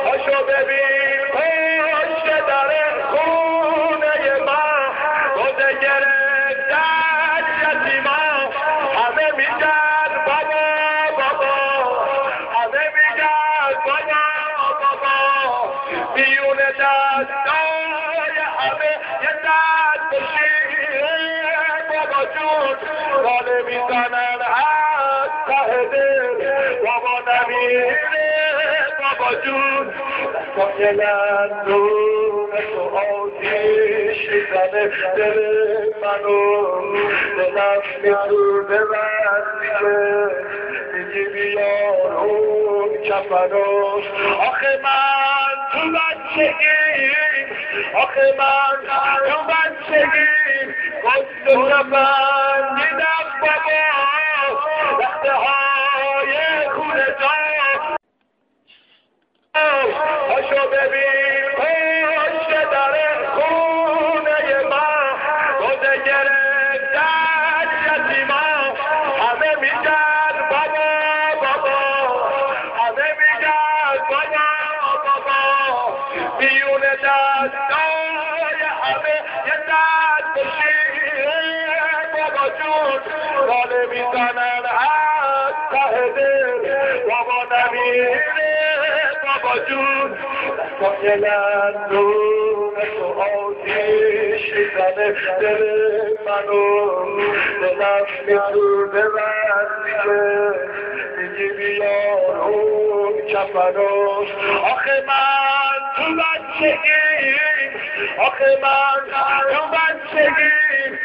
پاشو ببین پشت در خونه من روزه گرفتن یتیما همه میگن بابا بابا همه میگن بابا بیون دستای همه یه دست بشین بابا جون باله میزنن از ته دل بابا نمیره بابا جون دستای لندون تو آتیش میزنه دل منو دلم میسوزه وقتی که میگی بیار اون کفنو آخه من تو بچگیم آخه من تو بچگیم خود و کفن دیدم بابا رخته های خونه جا پاشو ببین پشت در خونه من روزه گرفتن یتیما همه میگن بابا بابا همه میگن بابا بیون دستای همه یه دست بشین بابا جون باله میزنن از ته دل بابا نمیره بابا جون دستای لندون تو آتیش میزنه دل منو دلم میسوزه وقتی که میگی بیار اون کفنو آخه من تو بچگیم آخه من تو بچگیم